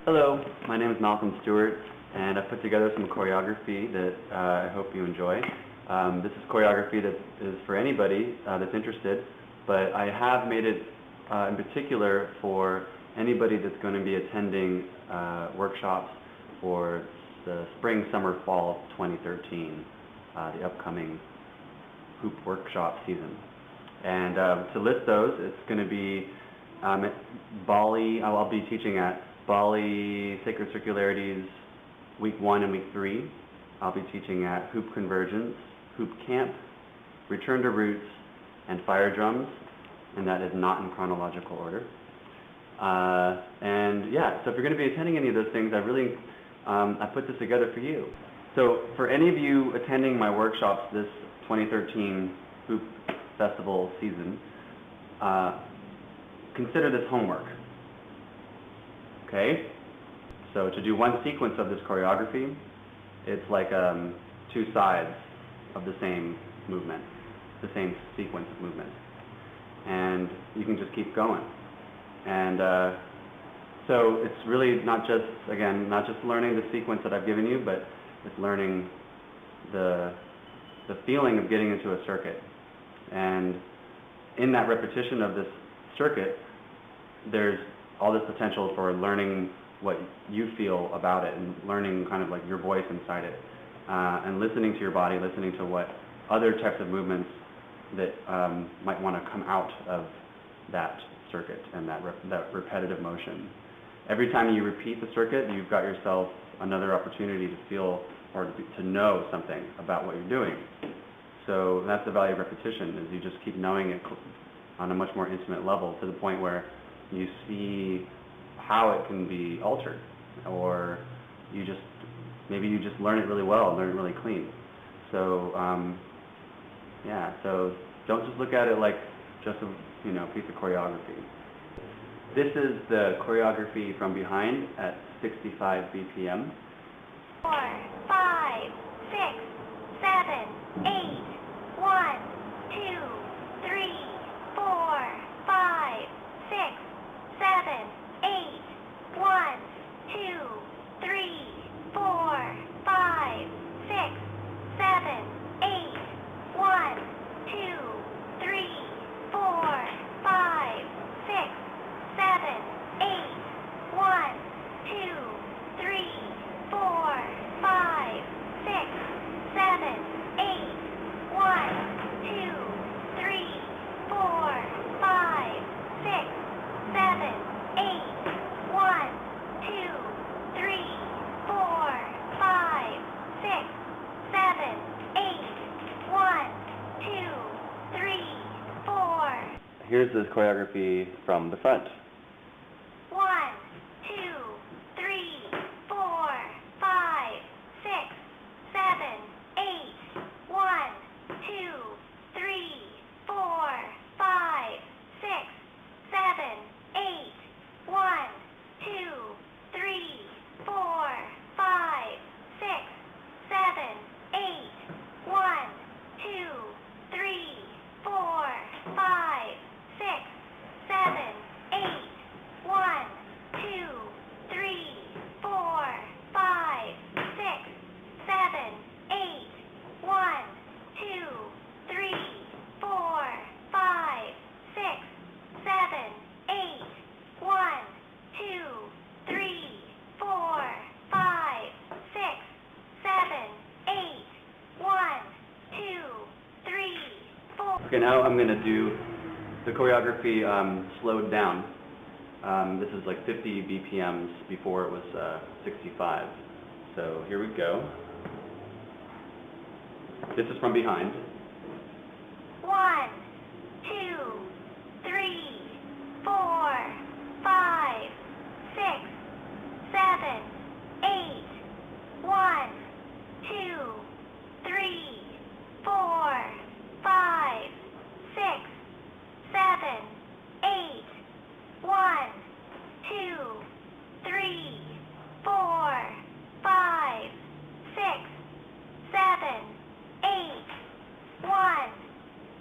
Hello, my name is Malcolm Stuart, and I've put together some choreography that I hope you enjoy. This is choreography that is for anybody that's interested, but I have made it in particular for anybody that's going to be attending workshops for the spring, summer, fall 2013, the upcoming hoop workshop season. And to list those, it's going to be at Bali. I'll be teaching at Bali Sacred Circularities week 1 and week 3. I'll be teaching at Hoopconvergence, Hoop Camp, Return to Roots, and Fire Drums, and that is not in chronological order. And yeah, so if you're going to be attending any of those things, I put this together for you. So for any of you attending my workshops this 2013 Hoop Festival season, consider this homework. Okay? So to do one sequence of this choreography, it's like two sides of the same movement, the same sequence of movement. And you can just keep going. And so it's really not just learning the sequence that I've given you, but it's learning the feeling of getting into a circuit. And in that repetition of this circuit, there's all this potential for learning what you feel about it and learning kind of like your voice inside it, and listening to your body, listening to what other types of movements that might want to come out of that circuit and that repetitive motion. Every time you repeat the circuit, you've got yourself another opportunity to feel or to know something about what you're doing. So that's the value of repetition, is you just keep knowing it on a much more intimate level, to the point where you see how it can be altered, or maybe you just learn it really well, learn it really clean. So yeah, so don't just look at it like just a piece of choreography. This is the choreography from behind at 65 BPM. 4, 5, 6, 7, 8, 1, 2, 3, 4, 5, 6, 7, 8, 1, 2, 3, 4, 5, 6, 7, 8, 1, 2, 3, 4, 5, 6, 7, 8, 1, 2, 3, 4, 5, 6, 7, 8, 1, 2, 3, 4, 5, 6, 7, 8, 1, 2, 3, 4, 5, 6, 7, 8, 1, 2, 3, 4. Here's the choreography from the front. 1, 2, 3, 4, 5, 6, 7, 8, 1, 2, 3, 4, 5, 6, 7, 8, 1, 2, 3, 4, 5, 6, 7, 8, 1, 2, 3, 4, 5, 6, 7, 8, 1, 2, 3, 4, 5, 6, 7, 8, 1, 2, 3, 4, 5, 6, 7, 8, 1, 2, 3, 4, 5, 6, 7, 8, 1, 2, 3, 4. Okay, now I'm going to do the choreography slowed down. This is like 50 BPMs before it was 65. So here we go. This is from behind. 1, 2, 3, 4, 5, 6, 7, 8, 1, 2, 3, 4, 5, 6, 7, 8, 1, 2, 3, 4, 5, 6, 7, 8, 1,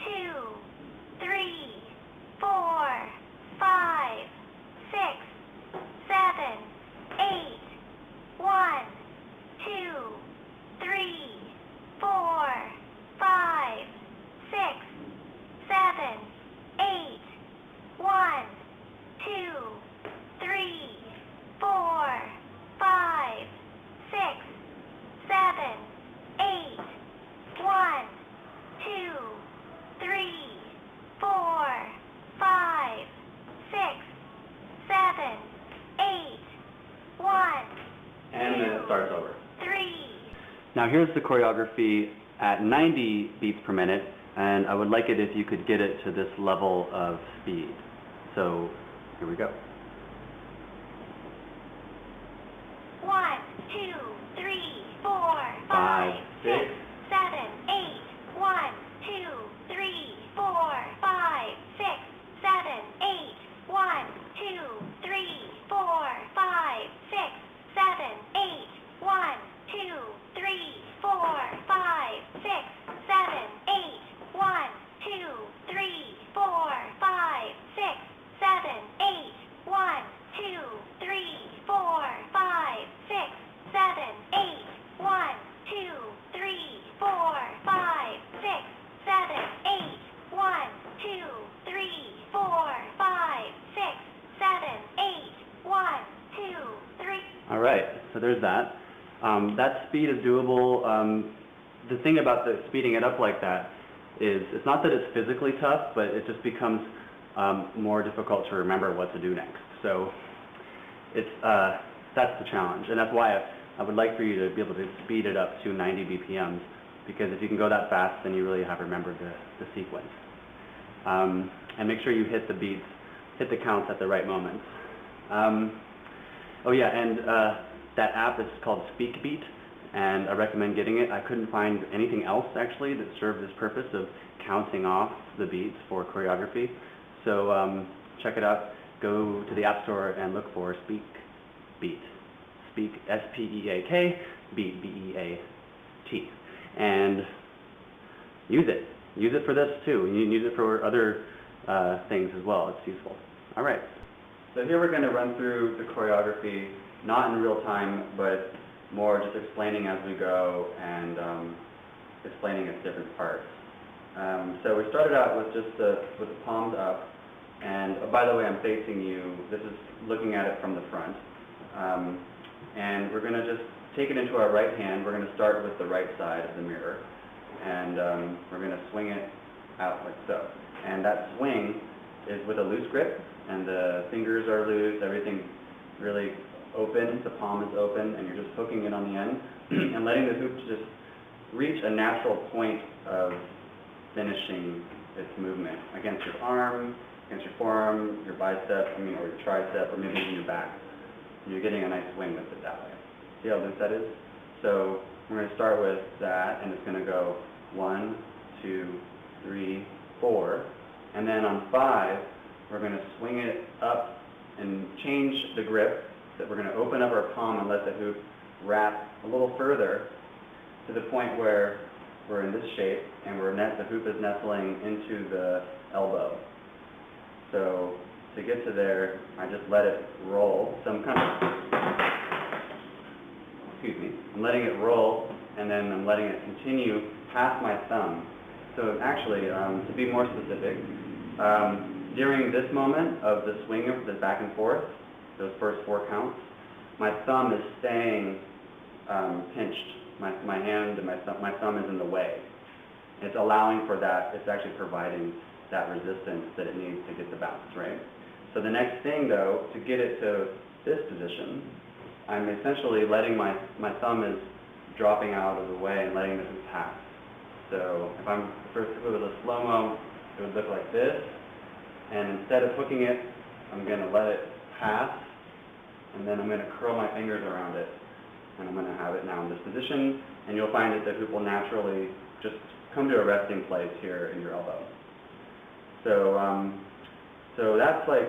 2, 3, Now here's the choreography at 90 beats per minute, and I would like it if you could get it to this level of speed. So here we go. 1, 2, 3, 4, 5, 6, 7, 8. 1, 2, 3, 4, 5, 6, 7, 8. 1, 2, 3, 4, 5, 6, 7, 8. 1, 2, 3, 4, 5, 6, 7, 8. 1, 2, 3, 4, 5, 6, 7, 8. 1, 2, 3, 4, 5, 6, 7, 8. 1, 2, 3, 4, 5, 6, 7, 8. 1, 2, 3, 4, 5, 6, 7, 8. 1, 2, 3. All right, so there's that. That speed is doable. The thing about the speeding it up like that is it's not that it's physically tough, but it just becomes more difficult to remember what to do next. So it's that's the challenge, and that's why I would like for you to be able to speed it up to 90 BPMs, because if you can go that fast, then you really have remembered the sequence. And make sure you hit the beats, hit the counts at the right moments. Oh yeah, and that app is called SpeakBeat, and I recommend getting it. I couldn't find anything else actually that served this purpose of counting off the beats for choreography. So check it out. Go to the App Store and look for SpeakBeat. Speak, S-P-E-A-K, Beat, B-E-A-T. And use it. Use it for this too. You can use it for other things as well. It's useful. All right. So here we're going to run through the choreography, not in real time, but more just explaining as we go and explaining its different parts. So we started out with just with the palms up, and by the way, I'm facing you. This is looking at it from the front, and we're going to just take it into our right hand. We're going to start with the right side of the mirror, and we're going to swing it out like so. And that swing is with a loose grip, and the fingers are loose. Everything's really open, the palm is open, and you're just hooking it on the end and letting the hoop just reach a natural point of finishing its movement against your arm, against your forearm, your bicep, or your tricep, or maybe even your back. You're getting a nice swing with it that way. See how loose that is? So we're going to start with that, and it's going to go 1, 2, 3, 4, and then on 5, we're going to swing it up and change the grip. That we're going to open up our palm and let the hoop wrap a little further to the point where we're in this shape and the hoop is nestling into the elbow. So to get to there, I just let it roll. So I'm letting it roll, and then I'm letting it continue past my thumb. So actually, to be more specific, during this moment of the swing of the back and forth, those first 4 counts, my thumb is staying pinched. My hand and my thumb is in the way. It's allowing for that. It's actually providing that resistance that it needs to get the bounce, right? So the next thing, though, to get it to this position, I'm essentially letting my thumb is dropping out of the way and letting the hoop pass. So if it was a slow-mo, it would look like this. And instead of hooking it, I'm going to let it pass, and then I'm going to curl my fingers around it, and I'm going to have it now in this position, and you'll find that the hoop will naturally just come to a resting place here in your elbow. So so that's like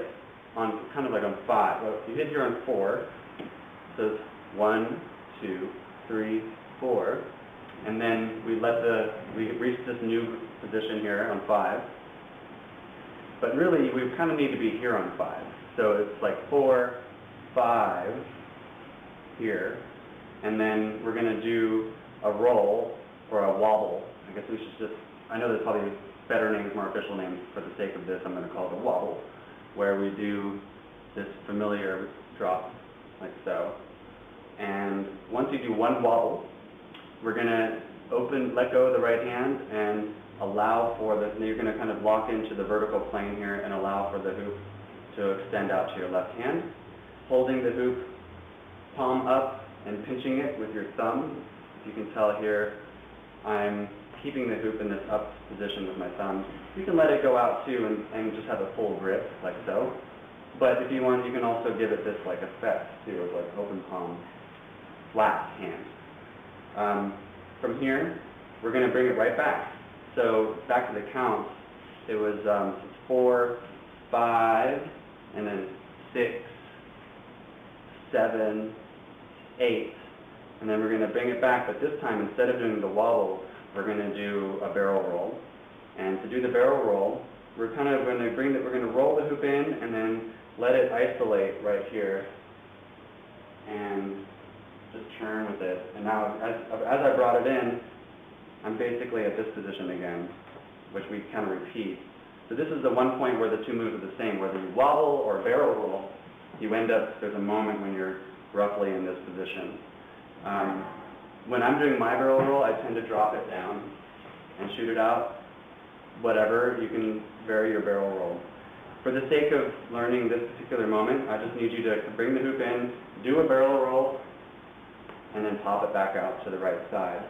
on 5. Well, if you hit here on 4, so it's 1, 2, 3, 4, and then we reach this new position here on 5. But really, we kind of need to be here on 5. So it's like 4, 5 here, and then we're going to do a roll or a wobble. I guess we should I know there's probably better names, more official names. For the sake of this, I'm going to call it a wobble, where we do this familiar drop like so. And once you do one wobble, we're going to let go of the right hand and allow for you're going to kind of lock into the vertical plane here and allow for the hoop to extend out to your left hand, holding the hoop palm up and pinching it with your thumb you can tell here, I'm keeping the hoop in this up position with my thumb. You can let it go out too and just have a full grip, like so. But if you want, you can also give it this like effect too, of like open palm, flat hand. From here, we're going to bring it right back. So back to the counts, it was 4, 5, and then 6, 7, 8. And then we're going to bring it back, but this time, instead of doing the wobble, we're going to do a barrel roll. And to do the barrel roll, we're kind of going to we're going to roll the hoop in and then let it isolate right here. And just turn with it. And now, as I brought it in, I'm basically at this position again, which we kind of repeat. So this is the one point where the two moves are the same. Whether you wobble or barrel roll, you end up, there's a moment when you're roughly in this position. When I'm doing my barrel roll, I tend to drop it down and shoot it out. Whatever, you can vary your barrel roll. For the sake of learning this particular moment, I just need you to bring the hoop in, do a barrel roll, and then pop it back out to the right side.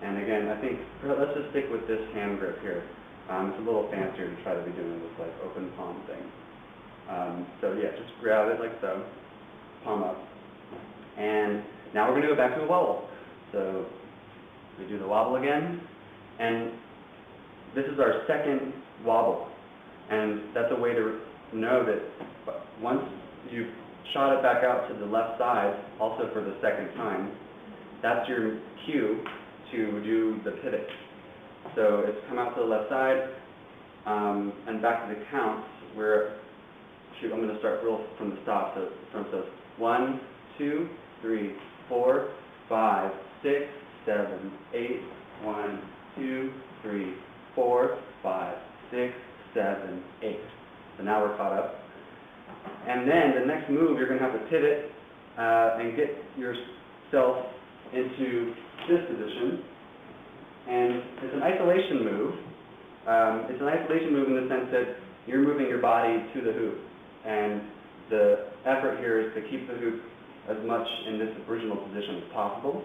And again, I think, let's just stick with this hand grip here. It's a little fancier to try to be doing this like open palm thing. So yeah, just grab it like so, palm up. And now we're going to go back to a wobble. So we do the wobble again, and this is our second wobble. And that's a way to know that once you've shot it back out to the left side, also for the second time, that's your cue to do the pivot. So it's come out to the left side, and back to the counts, where, shoot, I'm going to start real from the stop. So from 1, 2, 3, 4, 5, 6, 7, 8, 1, 2, 3, 4, 5, 6, 7, 8. So now we're caught up. And then the next move, you're going to have to pivot and get yourself into this position. And it's an isolation move. It's an isolation move in the sense that you're moving your body to the hoop. And the effort here is to keep the hoop as much in this original position as possible.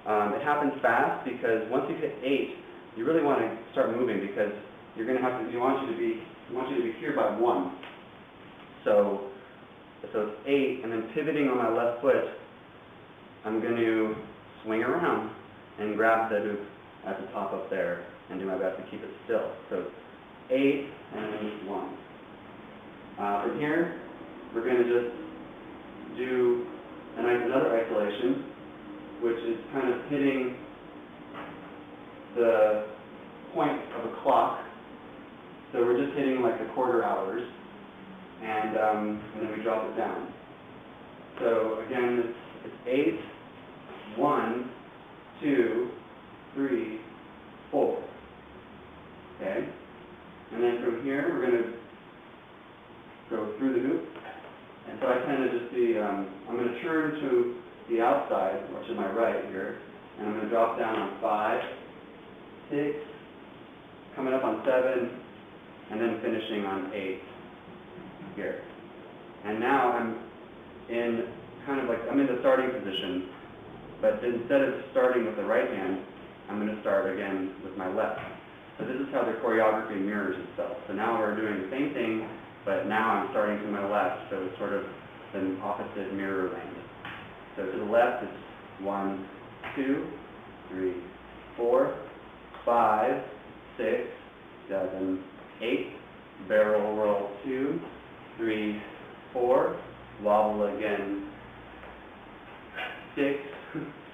It happens fast because once you hit 8, you really want to start moving because you're going to have to, we want you to be here by 1. So it's 8, and then pivoting on my left foot, I'm going to swing around and grab the hoop at the top up there and do my best to keep it still. So 8 and 1. From here, we're going to just do another isolation, which is kind of hitting the point of a clock. So we're just hitting like the quarter hours, and then we drop it down. So again, it's 8, 1, 2, 3, 4. Okay? And then from here, we're going to go through the hoop. And so I tend to just be, I'm going to turn to the outside, or to my right here, and I'm going to drop down on 5, 6, coming up on 7, and then finishing on 8 here. And now I'm in kind of like, I'm in the starting position, but instead of starting with the right hand, I'm going to start again with my left. So this is how the choreography mirrors itself. So now we're doing the same thing, but now I'm starting to my left, so it's sort of an opposite mirror land. So to the left, it's 1, 2, 3, 4, 5, 6, 7, 8, barrel roll 2, 3, 4, wobble again 6,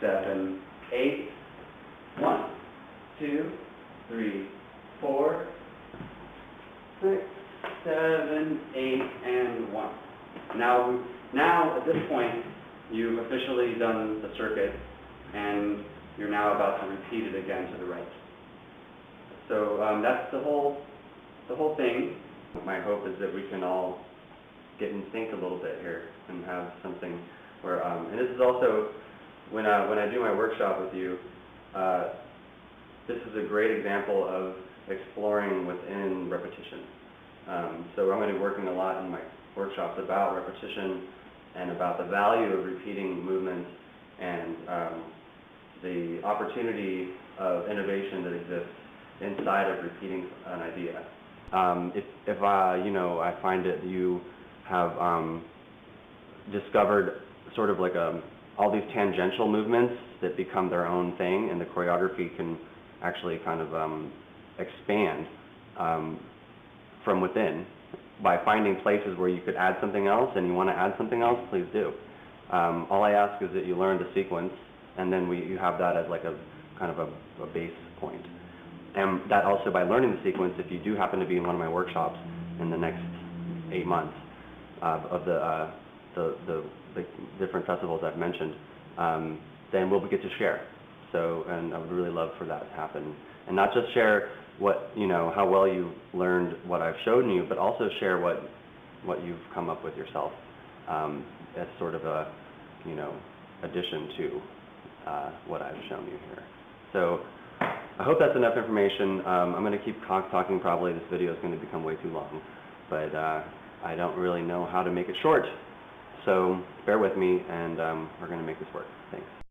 7, 8, 1, 2, 3, 4, 6, 7, 8, and 1. Now at this point, you've officially done the circuit, and you're now about to repeat it again to the right. So that's the whole thing. My hope is that we can all get in sync a little bit here and have something where, and this is also, when I do my workshop with you, this is a great example of exploring within repetition. So I'm going to be working a lot in my workshops about repetition and about the value of repeating movements and the opportunity of innovation that exists inside of repeating an idea. If you know, I find that you have discovered sort of like all these tangential movements that become their own thing, and the choreography can actually kind of expand from within by finding places where you could add something else, and you want to add something else, please do. All I ask is that you learn the sequence, and then you have that as like a kind of a base point. And that also, by learning the sequence, if you do happen to be in one of my workshops in the next 8 months of the different festivals I've mentioned, then we'll get to share. So, and I would really love for that to happen. And not just share what, you know, how well you learned what I've shown you, but also share what you've come up with yourself as sort of a, you know, addition to what I've shown you here. So I hope that's enough information. I'm going to keep talking probably. This video is going to become way too long, but I don't really know how to make it short. So bear with me, and we're going to make this work. Thanks.